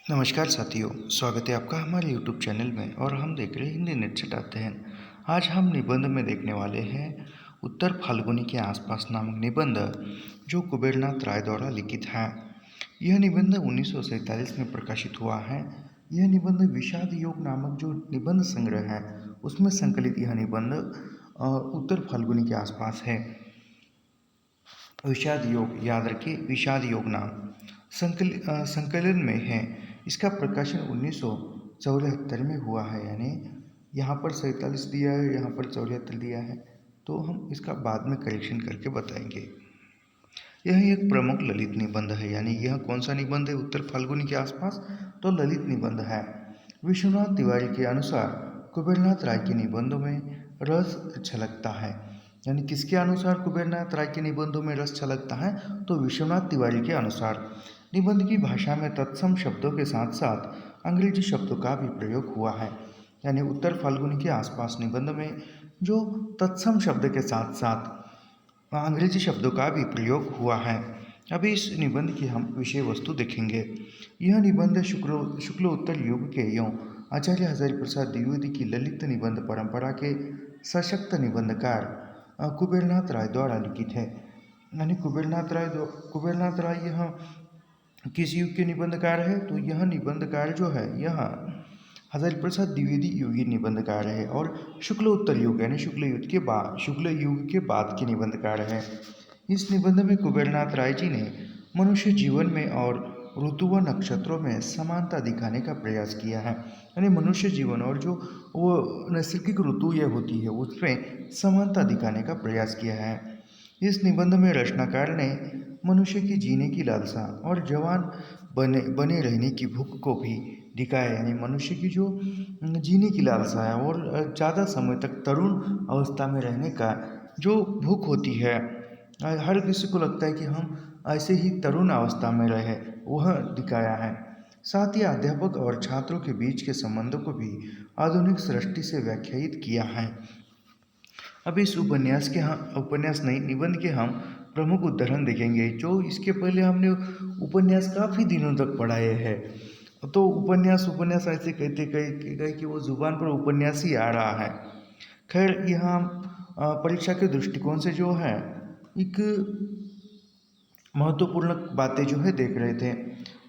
नमस्कार साथियों, स्वागत है आपका हमारे यूट्यूब चैनल में और हम देख रहे हैं हिंदी नेट चटाते हैं। आज हम निबंध में देखने वाले हैं उत्तर फाल्गुनी के आसपास नामक निबंध जो कुबेरनाथ राय द्वारा लिखित है। यह निबंध 1947 में प्रकाशित हुआ है। यह निबंध विषाद योग नामक जो निबंध संग्रह है उसमें संकलित यह निबंध उत्तर फाल्गुनी के आसपास है। विषाद योग, याद रखिए विषाद योग नाम संकलन में है। इसका प्रकाशन 1974 में हुआ है, यानी यहाँ पर 47 दिया है, यहाँ पर 74 दिया है, तो हम इसका बाद में करेक्शन करके बताएंगे। यह एक प्रमुख ललित निबंध है, यानी यह कौन सा निबंध है उत्तर फाल्गुनी के आसपास, तो ललित निबंध है। विश्वनाथ तिवारी के अनुसार कुबेरनाथ राय के निबंधों में रस छलकता है, यानी किसके अनुसार कुबेरनाथ राय के निबंधों में रस छलकता है, तो विश्वनाथ तिवारी के अनुसार। निबंध की भाषा में तत्सम शब्दों के साथ साथ अंग्रेजी शब्दों का भी प्रयोग हुआ है, यानी उत्तर फाल्गुनी के आसपास निबंध में जो तत्सम शब्द के साथ साथ अंग्रेजी शब्दों का भी प्रयोग हुआ है। अभी इस निबंध की हम विषय वस्तु देखेंगे। यह निबंध शुक्ल उत्तर युग के एवं आचार्य हजारीप्रसाद द्विवेदी की ललित निबंध परंपरा के सशक्त निबंधकार कुबेरनाथ राय द्वारा लिखित है। यानी कुबेरनाथ राय यह किस युग के निबंधकार है, तो यह निबंधकार जो है यह हजारीप्रसाद द्विवेदी युगीय निबंधकार है और शुक्ल उत्तर युग यानी शुक्ल युग के बाद के निबंधकार है। इस निबंध में कुबेरनाथ राय जी ने मनुष्य जीवन में और ऋतु व नक्षत्रों में समानता दिखाने का प्रयास किया है, यानी मनुष्य जीवन और जो वो नैसर्गिक ऋतु यह होती है उसमें समानता दिखाने का प्रयास किया है। इस निबंध में रचनाकार ने मनुष्य की जीने की लालसा और जवान बने रहने की भूख को भी दिखाया, यानी मनुष्य की जो जीने की लालसा है और ज़्यादा समय तक तरुण अवस्था में रहने का जो भूख होती है, हर किसी को लगता है कि हम ऐसे ही तरुण अवस्था में रहे, वह दिखाया है। साथ ही अध्यापक और छात्रों के बीच के संबंधों को भी आधुनिक सृष्टि से व्याख्यायित किया है। अब इस उपन्यास नहीं निबंध के हम प्रमुख उदाहरण देखेंगे। जो इसके पहले हमने उपन्यास काफ़ी दिनों तक पढ़ाए हैं, तो उपन्यास ऐसे कहते कि वो जुबान पर उपन्यास ही आ रहा है। खैर यहाँ परीक्षा के दृष्टिकोण से जो है एक महत्वपूर्ण बातें जो है देख रहे थे।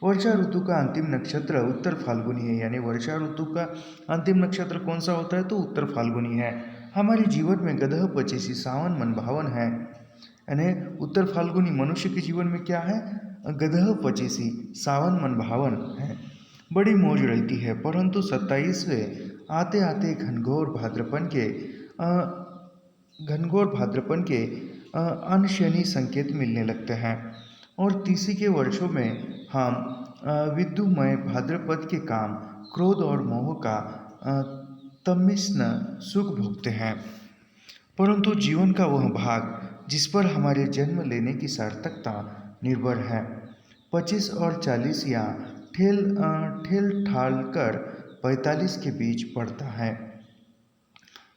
वर्षा ऋतु का अंतिम नक्षत्र उत्तर फाल्गुनी है, यानी वर्षा ऋतु का अंतिम नक्षत्र कौन सा होता है, तो उत्तर फाल्गुनी है। हमारे जीवन में गदह पचीसी सावन मन भावन है, यानी उत्तर फाल्गुनी मनुष्य के जीवन में क्या है, गदह पचीसी सावन मन भावन है, बड़ी मौज रहती है। परंतु 27वें आते आते घनघोर भाद्रपन के अनशनी संकेत मिलने लगते हैं और 30 के वर्षों में हम विद्युमय भाद्रपद के काम, क्रोध और मोह का तमिश्न सुख भोगते हैं। परंतु जीवन का वह भाग जिस पर हमारे जन्म लेने की सार्थकता निर्भर है, 25 और 40 या ठेल ठाल कर 45 के बीच पड़ता है।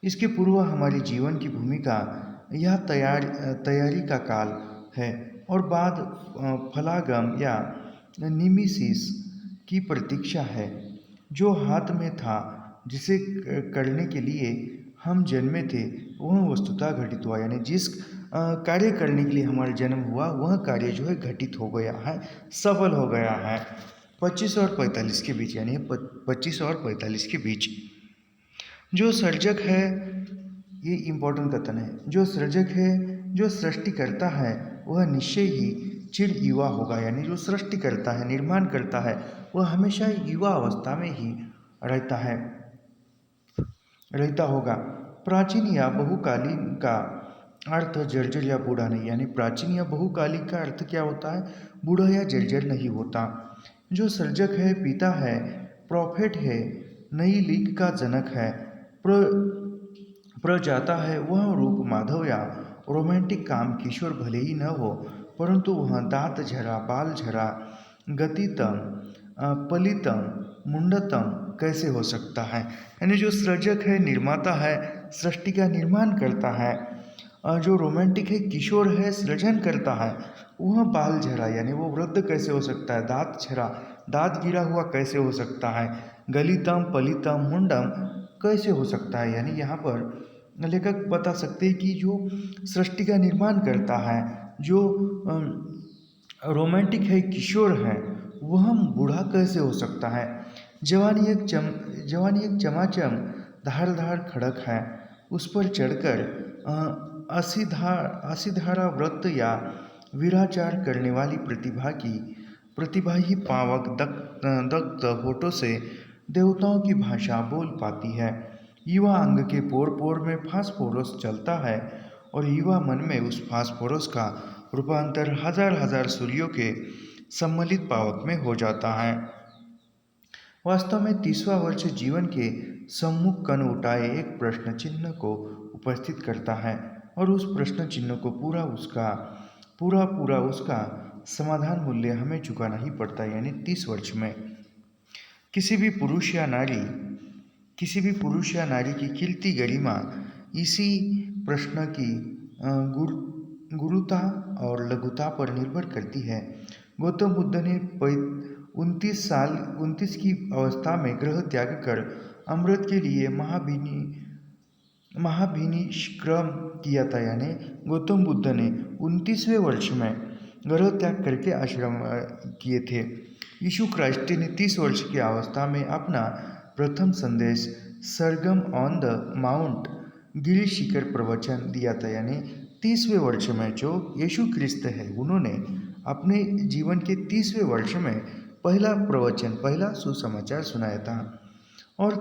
इसके पूर्व हमारी जीवन की भूमिका यह तैयारी का काल है और बाद फलागम या निमिसिस की प्रतीक्षा है। जो हाथ में था जिसे करने के लिए हम जन्मे थे वह वस्तुतः घटित हुआ, यानी जिस कार्य करने के लिए हमारा जन्म हुआ वह कार्य जो है घटित हो गया है, सफल हो गया है 25 और 45 के बीच, यानी 25 और 45 के बीच। जो सर्जक है, ये इम्पोर्टेंट कथन है, जो सृजक है, जो सृष्टि करता है वह निश्चय ही चिर युवा होगा, यानी जो सृष्टि करता है, निर्माण करता है, वह हमेशा युवा अवस्था में ही रहता होगा। प्राचीन या बहुकालीन का अर्थ जर्जर या बूढ़ा नहीं, यानी प्राचीन या बहुकालिक का अर्थ क्या होता है, बूढ़ा या जर्जर नहीं होता। जो सर्जक है, पिता है, प्रॉफेट है, नई लीग का जनक है, प्रजाता है, वह रूप माधव या रोमांटिक काम किशोर भले ही न हो, परंतु वह दांत झरा, बाल झरा, गतितम, पलितम, मुंडतम कैसे हो सकता है। यानी जो सृजक है, निर्माता है, सृष्टि का निर्माण करता है, जो रोमांटिक है, किशोर है, सृजन करता है, वह बाल झरा यानी वो वृद्ध कैसे हो सकता है, दांत झरा, दांत गिरा हुआ कैसे हो सकता है, गलितम पलितम मुंडम कैसे हो सकता है। यानी यहाँ पर लेखक बता सकते हैं कि जो सृष्टि का निर्माण करता है, जो रोमांटिक है, किशोर है, वह बूढ़ा कैसे हो सकता है। जवानी एक चमाचम धारदार खड़क है, उस पर चढ़कर असीधारा व्रत या वीराचार करने वाली प्रतिभा ही पावक दग्ध होठों से देवताओं की भाषा बोल पाती है। युवा अंग के पोर पोर में फास्फोरस चलता है और युवा मन में उस फास्फोरस का रूपांतर हजार हजार सूर्यों के सम्मिलित पावक में हो जाता है। वास्तव में 30वां वर्ष जीवन के सम्मुख कण उठाए एक प्रश्न चिन्ह को उपस्थित करता है और उस प्रश्न चिन्ह को पूरा उसका समाधान मूल्य हमें चुकाना ही पड़ता है। यानी 30 वर्ष में किसी भी पुरुष या नारी की खिलती गरिमा इसी प्रश्न की गुरुता और लघुता पर निर्भर करती है। गौतम बुद्ध ने 29 की अवस्था में गृह त्याग कर अमृत के लिए महाभिनिष्क्रम किया था। यानी गौतम बुद्ध ने 29वें वर्ष में गृह त्याग करके आश्रम किए थे। यीशु क्राइस्ट ने 30 वर्ष की अवस्था में अपना प्रथम संदेश सरगम ऑन द माउंट गिरी शिखर प्रवचन दिया था। यानी 30वें वर्ष में जो यीशु क्रिस्त है, उन्होंने अपने जीवन के 30वें वर्ष में पहला प्रवचन, पहला सुसमाचार सुनाया था और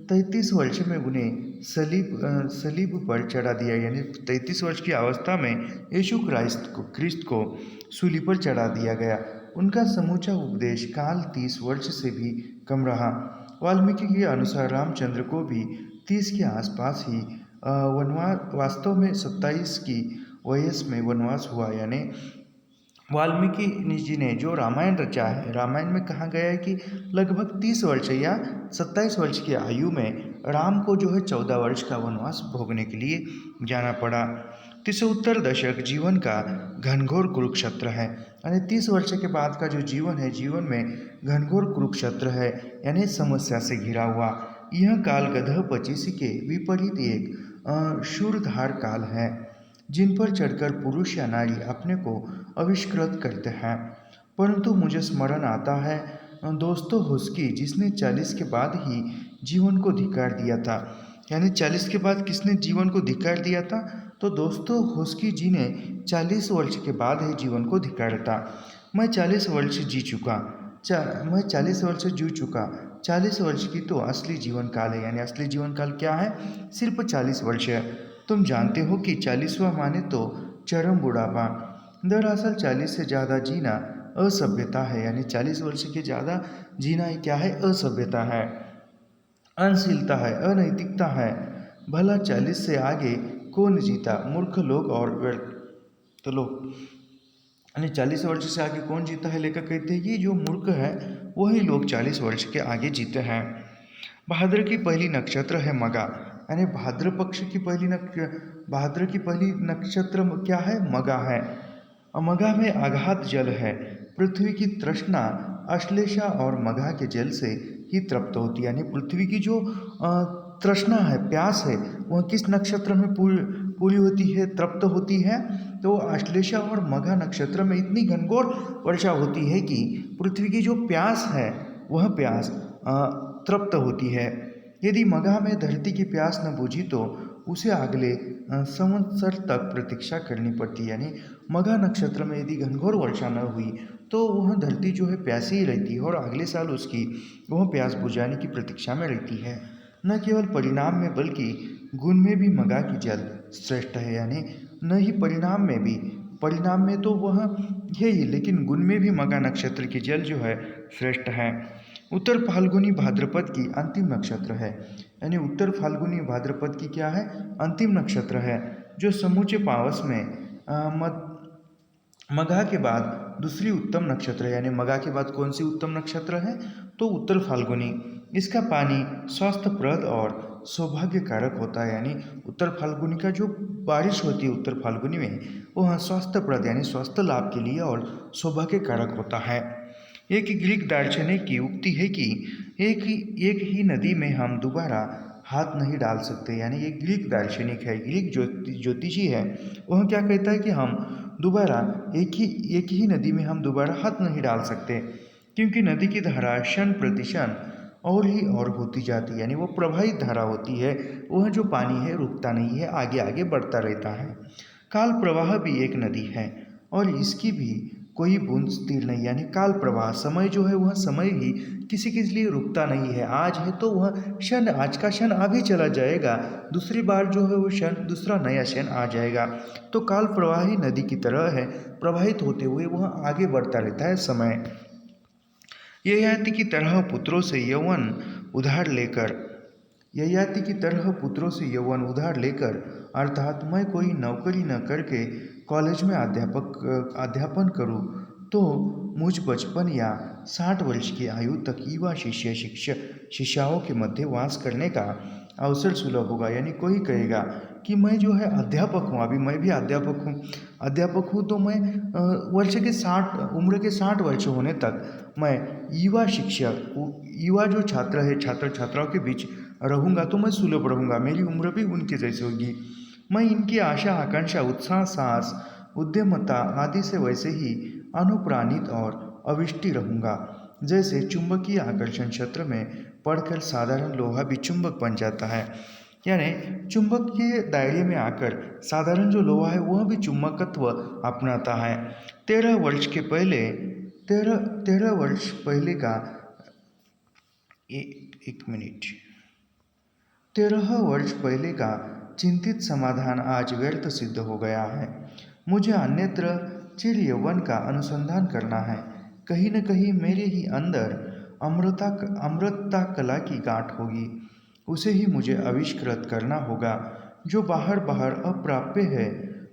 33 वर्ष में उन्हें सलीब पर चढ़ा दिया। यानी 33 वर्ष की अवस्था में यीशु क्रिस्त को सूली पर चढ़ा दिया गया। उनका समूचा उपदेश काल 30 वर्ष से भी कम रहा। वाल्मीकि के अनुसार रामचंद्र को भी 30 के आसपास ही वास्तव में 27 की वयस में वनवास हुआ। यानी वाल्मीकि जी ने जो रामायण रचा है, रामायण में कहा गया है कि लगभग 30 वर्ष या 27 वर्ष की आयु में राम को जो है 14 वर्ष का वनवास भोगने के लिए जाना पड़ा। 73 दशक जीवन का घनघोर कुरुक्षेत्र है। यानी 30 वर्ष के बाद का जो जीवन है, जीवन में घनघोर कुरुक्षेत्र है, यानी समस्या से घिरा हुआ। यह काल गधः 25 के विपरीत एक शूरधार काल है, जिन पर चढ़कर पुरुष या नारी अपने को आविष्कृत करते हैं। परंतु मुझे स्मरण आता है दोस्तों हुस्की, जिसने 40 के बाद ही जीवन को धिक्कार दिया था। यानी 40 के बाद किसने जीवन को धिक्कार दिया था? तो दोस्तों हुस्की जी ने 40 वर्ष के बाद ही जीवन को धिक्कारा था। मैं 40 वर्ष जी चुका, 40 वर्ष की तो असली जीवन काल है। यानी असली जीवन काल क्या है? सिर्फ 40 वर्ष है। तुम जानते हो कि 40वां माने तो चरम बुढ़ापा। दरअसल 40 से ज़्यादा जीना असभ्यता है। यानी 40 वर्ष के ज़्यादा जीना क्या है? असभ्यता है, अनशीलता है, अनैतिकता है। भला 40 से आगे कौन जीता? मूर्ख लोग और व्यर्थ लोग। यानी 40 वर्ष से आगे कौन जीता है? लेकर कहते हैं ये जो मूर्ख है वही लोग 40 वर्ष के आगे जीते हैं। भाद्र की पहली नक्षत्र है मगा। यानी भाद्र की पहली नक्षत्र क्या है? मगा है। मगा में अगाध जल है। पृथ्वी की तृष्णा अश्लेषा और मगा के जल से ही तृप्त होती है। यानी पृथ्वी की जो तृष्णा है, प्यास है, वह किस नक्षत्र में पूरी होती है, तृप्त होती है? तो अश्लेषा और मघा नक्षत्र में इतनी घनघोर वर्षा होती है कि पृथ्वी की जो प्यास है वह प्यास तृप्त होती है। यदि मघा में धरती की प्यास न बुझी तो उसे अगले संवत्सर तक प्रतीक्षा करनी पड़ती है। यानी मघा नक्षत्र में यदि घनघोर वर्षा न हुई तो वह धरती जो है प्यासी ही रहती है और अगले साल उसकी वह प्यास बुझाने की प्रतीक्षा में रहती है। न केवल परिणाम में बल्कि गुण में भी मघा की जल श्रेष्ठ है। यानी न ही परिणाम में तो वह है ही, लेकिन गुण में भी मघा नक्षत्र की जल जो है श्रेष्ठ है। उत्तर फाल्गुनी भाद्रपद की अंतिम नक्षत्र है। यानी उत्तर फाल्गुनी भाद्रपद की क्या है? अंतिम नक्षत्र है, जो समूचे पावस में मघा के बाद दूसरी उत्तम नक्षत्र है। यानी मघा के बाद कौन सी उत्तम नक्षत्र है? तो उत्तर फाल्गुनी। इसका पानी स्वास्थ्यप्रद और सौभाग्य कारक होता है। यानी उत्तर फाल्गुनी का जो बारिश होती है उत्तर फाल्गुनी में, वह स्वास्थ्यप्रद यानी स्वास्थ्य लाभ के लिए और सौभाग्य कारक होता है। एक ग्रीक दार्शनिक की उक्ति है कि एक ही नदी में हम दोबारा हाथ नहीं डाल सकते। यानी एक ग्रीक दार्शनिक है, ग्रीक ज्योतिषी है, वह क्या कहता है कि हम दोबारा एक ही नदी में हम दोबारा हाथ नहीं डाल सकते, क्योंकि नदी की धारा क्षण प्रति क्षण और ही और होती जाती है। यानी वो प्रवाहित धारा होती है, वह जो पानी है रुकता नहीं है, आगे आगे बढ़ता रहता है। काल प्रवाह भी एक नदी है और इसकी भी कोई बूंद स्थिर नहीं। यानी काल प्रवाह समय जो है वह समय ही किसी के लिए रुकता नहीं है। आज है तो वह क्षण, आज का क्षण आगे चला जाएगा, दूसरी बार जो है वो क्षण, दूसरा नया क्षण आ जाएगा। तो काल प्रवाही नदी की तरह है, प्रवाहित होते हुए वह आगे बढ़ता रहता है समय। ययाति की तरह पुत्रों से यौवन उधार लेकर अर्थात मैं कोई नौकरी न करके कॉलेज में अध्यापन करूं तो मुझ 55 या 60 वर्ष की आयु तक युवा शिष्याओं के मध्य वास करने का अवसर सुलभ होगा। यानी कोई कहेगा कि मैं जो है अध्यापक हूँ, अभी मैं भी अध्यापक हूँ तो मैं उम्र के 60 वर्ष होने तक मैं युवा जो छात्र है, छात्र छात्राओं के बीच रहूँगा तो मैं सुलभ रहूँगा, मेरी उम्र भी उनके जैसी होगी। मैं इनकी आशा आकांक्षा, उत्साह, साहस, उद्यमता आदि से वैसे ही अनुप्राणित और अविष्टि रहूँगा जैसे चुंबकीय आकर्षण क्षेत्र में पड़कर साधारण लोहा भी चुंबक बन जाता है। यानी चुंबक के दायरे में आकर साधारण जो लोहा है वह भी चुंबकत्व अपनाता है। 13 वर्ष पहले का 13 वर्ष पहले का चिंतित समाधान आज व्यर्थ सिद्ध हो गया है। मुझे अन्यत्र चिर यौवन का अनुसंधान करना है। कहीं न कहीं मेरे ही अंदर अमृता कला की गांठ होगी, उसे ही मुझे आविष्कृत करना होगा। जो बाहर अप्राप्य है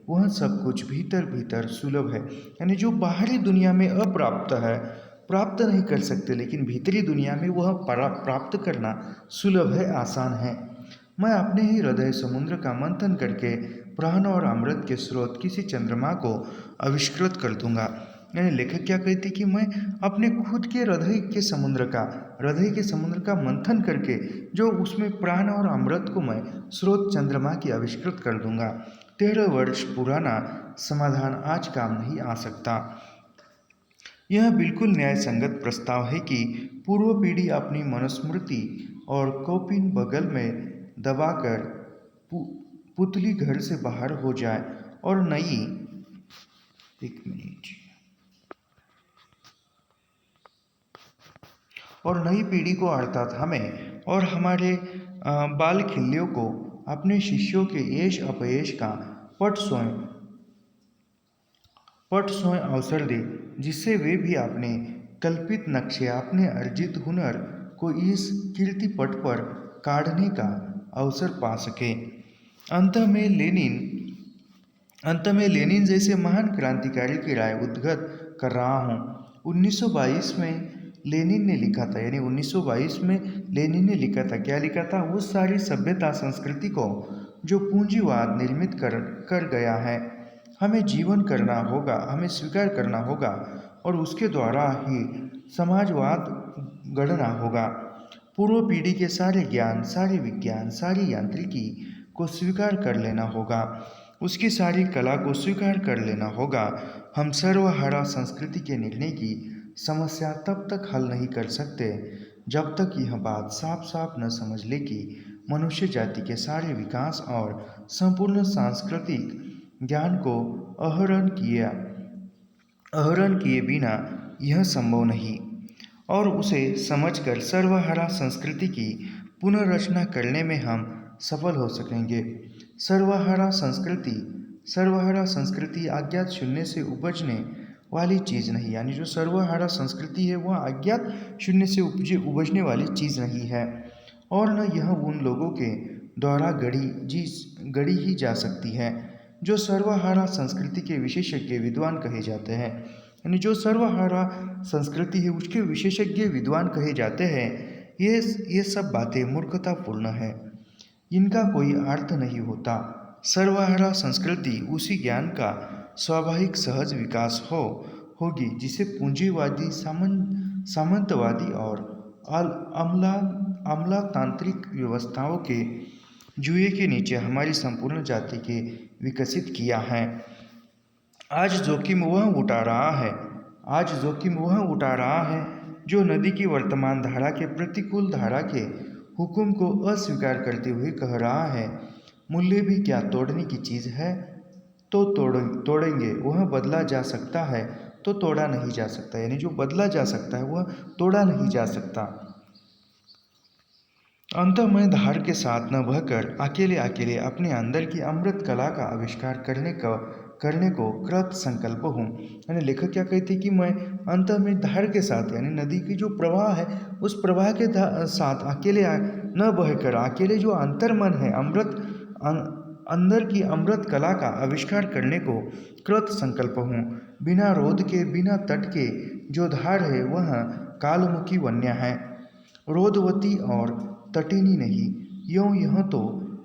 वह सब कुछ भीतर भीतर सुलभ है। यानी जो बाहरी दुनिया में अप्राप्त है, प्राप्त नहीं कर सकते, लेकिन भीतरी दुनिया में वह प्राप्त करना सुलभ है, आसान है। मैं अपने ही हृदय समुद्र का मंथन करके प्राण और अमृत के स्रोत किसी चंद्रमा को आविष्कृत कर दूंगा। यानी लेखक क्या कहते कि मैं अपने खुद के हृदय के समुद्र का मंथन करके जो उसमें प्राण और अमृत को मैं स्रोत चंद्रमा की आविष्कृत कर दूंगा। 13 वर्ष पुराना समाधान आज काम नहीं आ सकता। यह बिल्कुल न्याय संगत प्रस्ताव है कि पूर्व पीढ़ी अपनी मनुस्मृति और कौपिन बगल में दबाकर पुतली घर से बाहर हो जाए और नई पीढ़ी को अर्थात हमें और हमारे बाल खिल्लियों को अपने शिष्यों के यश अपयश का पट स्वयं अवसर दे, जिससे वे भी अपने कल्पित नक्शे, अपने अर्जित हुनर को इस कीर्ति पट पर काढ़ने का अवसर पा सके। अंत में लेनिन जैसे महान क्रांतिकारी की राय उद्धृत कर रहा हूँ। 1922 में लेनिन ने लिखा था, यानी 1922 में लेनिन ने लिखा था। क्या लिखा था? उस सारी सभ्यता संस्कृति को जो पूंजीवाद निर्मित कर गया है, हमें जीवन करना होगा, हमें स्वीकार करना होगा और उसके द्वारा ही समाजवाद गढ़ना होगा। पूर्व पीढ़ी के सारे ज्ञान, सारे विज्ञान, सारी यांत्रिकी को स्वीकार कर लेना होगा, उसकी सारी कला को स्वीकार कर लेना होगा। हम सर्वहारा संस्कृति के निर्णय की समस्या तब तक हल नहीं कर सकते जब तक यह बात साफ साफ न समझ ले कि मनुष्य जाति के सारे विकास और संपूर्ण सांस्कृतिक ज्ञान को आहरण किए बिना यह संभव नहीं, और उसे समझकर सर्वहारा संस्कृति की पुनर्रचना करने में हम सफल हो सकेंगे। सर्वहारा संस्कृति अज्ञात शून्य से उपजने वाली चीज़ नहीं। यानी जो सर्वहारा संस्कृति है वह अज्ञात शून्य से उपजने वाली चीज़ नहीं है, और न यह उन लोगों के द्वारा गढ़ी ही जा सकती है जो सर्वहारा संस्कृति के विशेषज्ञ विद्वान कहे जाते हैं। यानी जो सर्वहारा संस्कृति है उसके विशेषज्ञ विद्वान कहे जाते हैं, ये सब बातें मूर्खतापूर्ण है, इनका कोई अर्थ नहीं होता। सर्वहारा संस्कृति उसी ज्ञान का स्वाभाविक सहज विकास होगी, जिसे पूंजीवादी, सामंतवादी और अमलातांत्रिक व्यवस्थाओं के जुए के नीचे हमारी संपूर्ण जाति के विकसित किया है। आज जोखिम वह उठा रहा है जो नदी की वर्तमान धारा के प्रतिकूल धारा के हुक्म को अस्वीकार करते हुए कह रहा है, मूल्य भी क्या तोड़ने की चीज़ है, तो तोड़ेंगे। वह बदला जा सकता है तो तोड़ा नहीं जा सकता, यानी जो बदला जा सकता है वह तोड़ा नहीं जा सकता। अंतःमय धार के साथ न बहकर अकेले अपने अंदर की अमृत कला का आविष्कार करने को कृत संकल्प हूँ। यानी लेखक क्या कहते हैं कि मैं अंतःमय धार के साथ, यानी नदी की जो प्रवाह है उस प्रवाह के साथ अकेले न बहकर अकेले जो अंतर्मन है अंदर की अमृत कला का आविष्कार करने को कृत संकल्प हूँ। बिना रोध के, बिना तट के जो धार है वह कालमुखी वन्य है, रोधवती और तटिनी नहीं। यह तो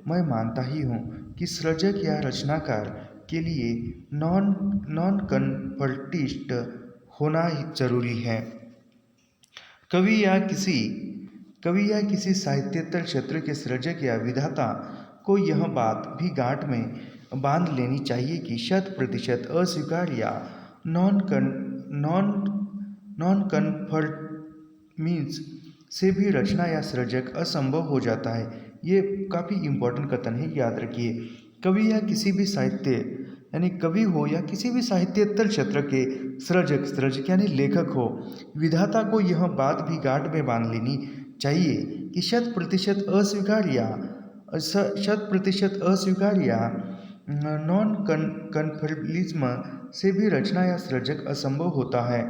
मैं मानता ही हूँ कि सृजक या रचनाकार के लिए नॉन कन्फर्टिस्ट होना ही जरूरी है। कवि या किसी साहित्येतर क्षेत्र के सृजक या विधाता को यह बात भी गांठ में बांध लेनी चाहिए कि 100% अस्वीकार या नॉन कन्फर्मिंग से भी रचना या सृजक असंभव हो जाता है। ये काफ़ी इम्पोर्टेंट कथन है, याद रखिए। कवि या किसी भी साहित्य, यानी कवि हो या किसी भी साहित्येतर क्षेत्र के सृजक यानी लेखक हो, विधाता को यह बात भी गांठ में बांध लेनी चाहिए कि 100% अस्वीकार या नॉन कन्फर्मिज्म से भी रचना या सृजक असंभव होता है।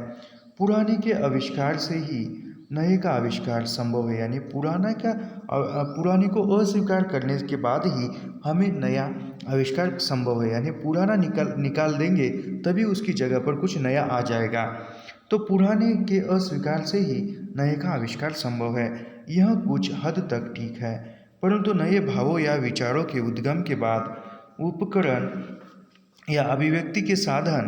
पुराने के आविष्कार से ही नए का आविष्कार संभव है, यानी पुराने को अस्वीकार करने के बाद ही हमें नया आविष्कार संभव है। यानी पुराना निकाल देंगे तभी उसकी जगह पर कुछ नया आ जाएगा। तो पुराने के अस्वीकार से ही नए का आविष्कार संभव है। यह कुछ हद तक ठीक है, परंतु नए भावों या विचारों के उद्गम के बाद उपकरण या अभिव्यक्ति के साधन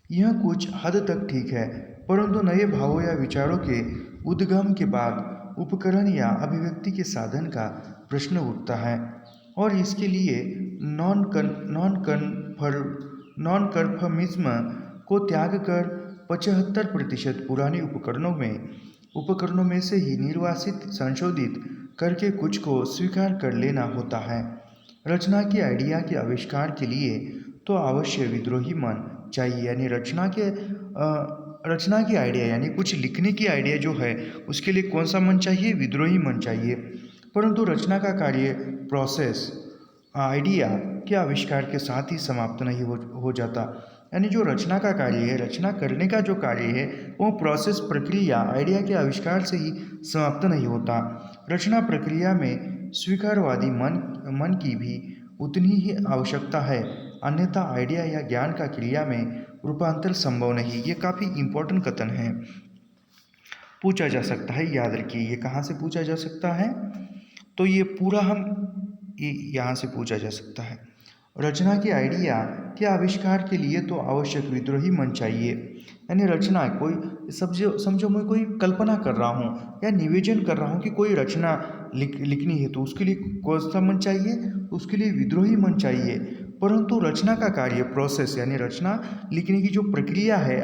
यह कुछ हद तक ठीक है, परंतु नए भावों या विचारों के उद्गम के बाद उपकरण या अभिव्यक्ति के साधन का प्रश्न उठता है, और इसके लिए नॉन कन्फर्मिज्म को त्याग कर 75% पुराने उपकरणों में से ही निर्वासित, संशोधित करके कुछ को स्वीकार कर लेना होता है। रचना की आइडिया के आविष्कार के लिए तो अवश्य विद्रोही मन चाहिए, यानी रचना की आइडिया यानी कुछ लिखने की आइडिया जो है उसके लिए कौन सा मन चाहिए? विद्रोही मन चाहिए। परंतु रचना का कार्य प्रोसेस आइडिया के आविष्कार के साथ ही समाप्त नहीं हो जाता। यानी जो रचना का कार्य है, रचना करने का जो कार्य है वो प्रोसेस, प्रक्रिया आइडिया के आविष्कार से ही समाप्त नहीं होता। रचना प्रक्रिया में स्वीकारवादी मन की भी उतनी ही आवश्यकता है, अन्यथा आइडिया या ज्ञान का क्रिया में रूपांतर संभव नहीं। ये काफ़ी इम्पोर्टेंट कथन है, पूछा जा सकता है, याद रखिए। ये कहाँ से पूछा जा सकता है? तो ये पूरा यहाँ से पूछा जा सकता है। रचना की आइडिया के आविष्कार के लिए तो आवश्यक विद्रोही मन चाहिए। यानी रचना कोई समझो मैं कोई कल्पना कर रहा हूँ या निवेदन कर रहा हूँ कि कोई रचना लिखनी है, तो उसके लिए कौन सा मन चाहिए? उसके लिए विद्रोही मन चाहिए। परंतु रचना का कार्य प्रोसेस, यानी रचना लिखने की जो प्रक्रिया है,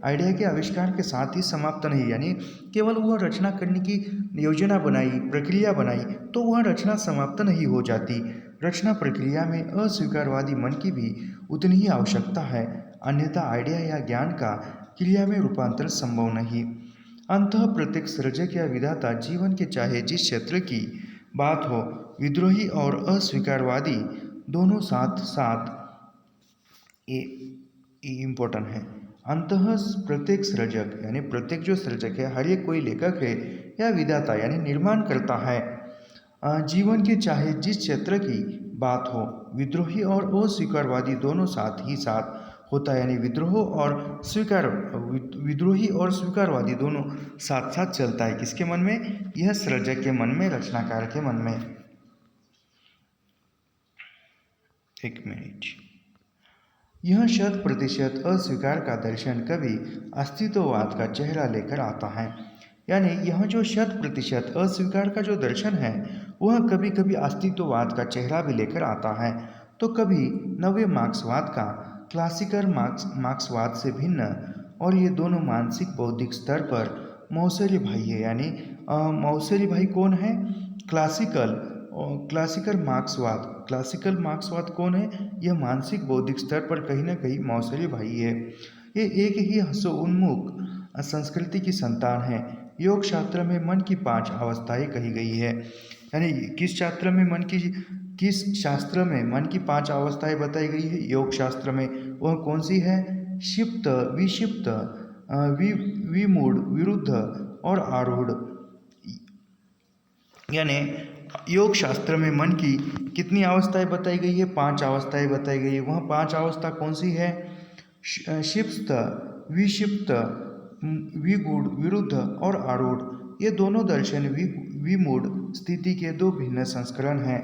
आइडिया के आविष्कार के साथ ही समाप्त नहीं। यानी केवल वह रचना करने की योजना बनाई, प्रक्रिया बनाई, तो वह रचना समाप्त नहीं हो जाती। रचना प्रक्रिया में अस्वीकारवादी मन की भी उतनी ही आवश्यकता है, अन्यथा आइडिया या ज्ञान का क्रिया में रूपांतर संभव नहीं। अंततः प्रत्येक सृजक या विधाता जीवन के चाहे जिस क्षेत्र की बात हो, विद्रोही और अस्वीकारवादी दोनों साथ साथ इम्पोर्टेंट है। अंततः प्रत्येक सृजक यानी प्रत्येक जो सृजक है, हर एक कोई लेखक है या विधाता यानी निर्माण करता है, जीवन के चाहे जिस क्षेत्र की बात हो, विद्रोही और अस्वीकारवादी दोनों साथ ही साथ होता है। यानी विद्रोही और स्वीकारवादी दोनों साथ साथ चलता है। किसके मन में? यह सृजक के मन में, रचनाकार के मन में। एक मिनट। यह 100% अस्वीकार का दर्शन कभी अस्तित्ववाद का चेहरा लेकर आता है। यानी यह जो 100% अस्वीकार का जो दर्शन है वह कभी कभी अस्तित्ववाद का चेहरा भी लेकर आता है। तो कभी नवे मार्क्सवाद का क्लासिकल मार्क्सवाद से भिन्न, और ये दोनों मानसिक बौद्धिक स्तर पर मौसरी भाई है। यानी मौसरी भाई कौन है? क्लासिकल क्लासिकल मार्क्सवाद कौन है? यह मानसिक बौद्धिक स्तर पर कहीं ना कहीं मौसरी भाई है। ये एक ही हंसोन्मुख संस्कृति की संतान है। योग शास्त्र में मन की 5 अवस्थाएं कही गई है। यानी किस शास्त्र में मन की 5 अवस्थाएं बताई गई है? योग शास्त्र में। वह कौन सी है? क्षिप्त, विक्षिप्त, विमूढ़, विरुद्ध और आरूढ़। यानी योग शास्त्र में मन की कितनी अवस्थाएं बताई गई है? 5 अवस्थाएं बताई गई है। वह 5 अवस्था कौन सी है? क्षिप्त, विक्षिप्त, विगूढ़, विरुद्ध और आरूढ़। ये दोनों दर्शन विमूढ़ स्थिति के 2 भिन्न संस्करण हैं।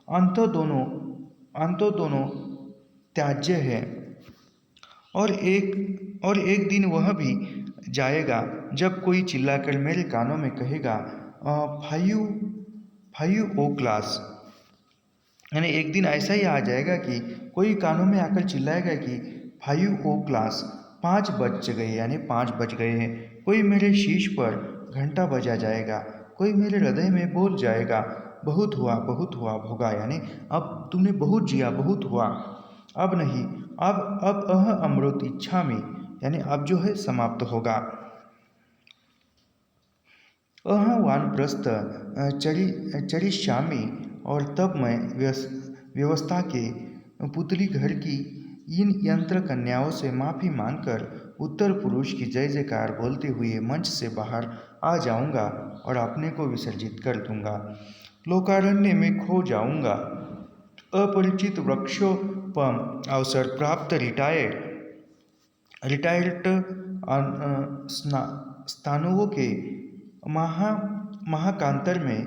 अंतो दोनों त्याज्य है। और एक दिन वह भी जाएगा जब कोई चिल्लाकर मेरे कानों में कहेगा, फाइव ओ क्लास। यानी एक दिन ऐसा ही आ जाएगा कि कोई कानों में आकर चिल्लाएगा कि 5 ओ क्लास, 5 बज गए, यानी 5 बज गए हैं। कोई मेरे शीश पर घंटा बजा जाएगा, कोई मेरे हृदय में बोल जाएगा, बहुत हुआ भोगा। यानी अब तुमने बहुत जिया, बहुत हुआ, अब नहीं, अब अमृत इच्छा में, यानी अब जो है समाप्त होगा। वानप्रस्थ चरिष्यामि, और तब मैं व्यवस्था के पुतली घर की इन यंत्र कन्याओं से माफ़ी मांगकर उत्तर पुरुष की जय जयकार बोलते हुए मंच से बाहर आ जाऊंगा और अपने को विसर्जित कर दूंगा। लोकारण्य में खो जाऊंगा। अपरिचित वृक्षोपम अवसर प्राप्त रिटायर्ड स्थानों के महाकांतर में,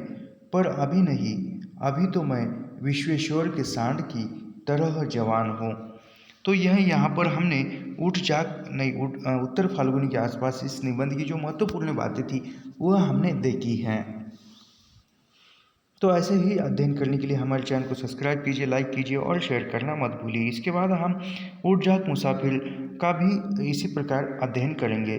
पर अभी नहीं, अभी तो मैं विश्वेश्वर के सांड की तरह जवान हूँ। तो यह यहाँ पर हमने उत्तर फाल्गुनी के आसपास इस निबंध की जो महत्वपूर्ण बातें थी वह हमने देखी हैं। तो ऐसे ही अध्ययन करने के लिए हमारे चैनल को सब्सक्राइब कीजिए, लाइक कीजिए और शेयर करना मत भूलिए। इसके बाद हम उठ जाग मुसाफिर का भी इसी प्रकार अध्ययन करेंगे।